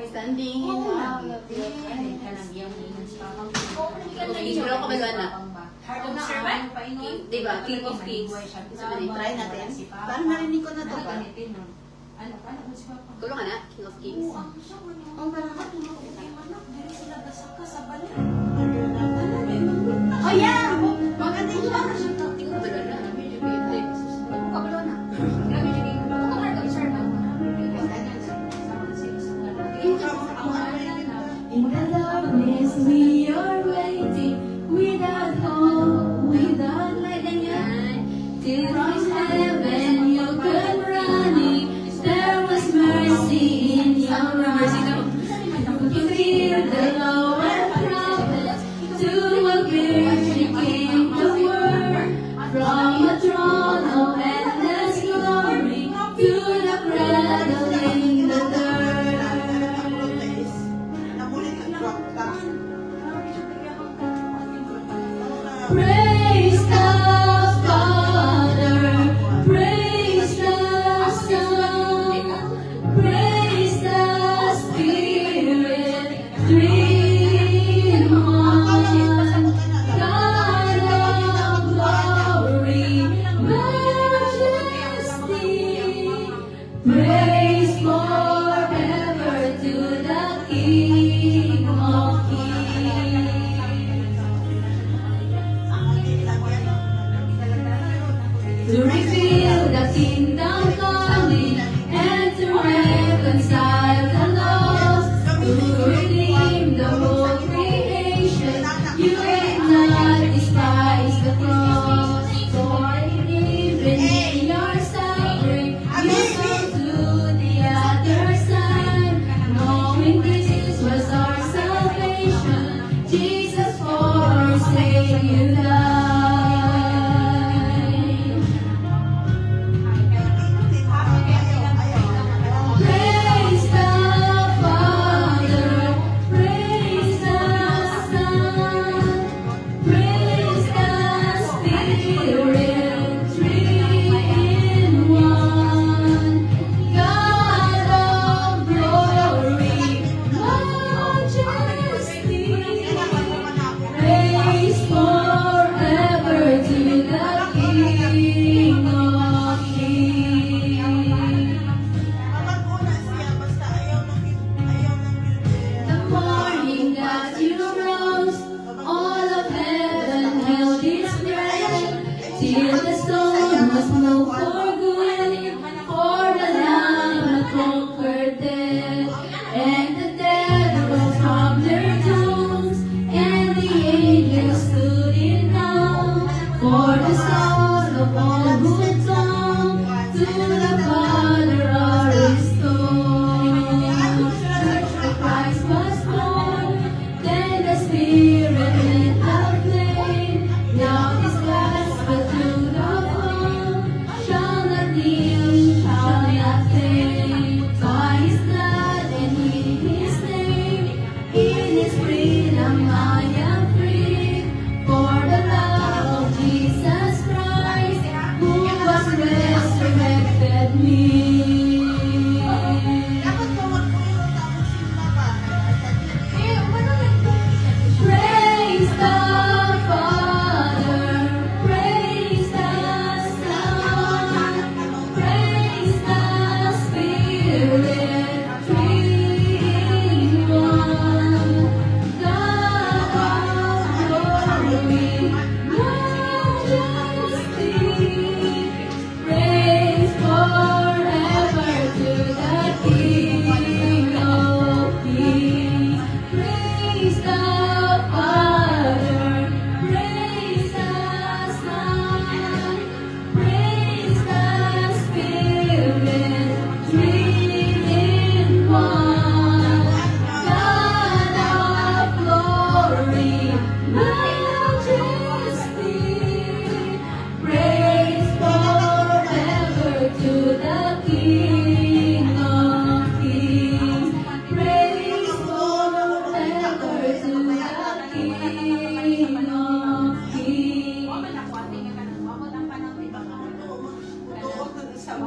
Standing in love. Hero ka ba na? Diba? King of Kings. Try natin. Parang narinig ko na ito ba? Tulungan na? King of Kings. Oh yeah! Maganda yung lang. Tingnan ko ba na? Kabalo na. In the darkness we are waiting, without hope, without light and night. Till from heaven you come running, there was mercy in your eyes. You hear the lower prophets, to a virgin came the word, from a throne of endless glory, to the cradle in the dirt. Praise the Father, praise the Son, praise the Spirit, three in one. God of glory, majesty, praise forever to the King of Kings. To reveal the kingdom coming and to reconcile the lost, to redeem the whole creation. You did not despise the cross, for even in your suffering, you come to the other side, knowing this was our salvation. Jesus for our sake you died. Praise the Father, praise the Son, praise the Spirit, three in one. God of glory, majesty, praise forever to the King of Kings. The morning that you rose, all of heaven held its breath, till the stone was moved for good, for the Lamb had conquered death, and the dead rose from their tombs, and the angels stood in awe, for the Son of all who come to the Father are restored. Church of Christ was born, then the Spirit lit the flame. Now this gospel to the world shall not dim, shall not fade. By His blood and in His name, in His freedom I am free. For the love of Jesus Christ, who was resurrected me. Praise the Father, praise the Son, praise the Spirit, three in one. God of glory,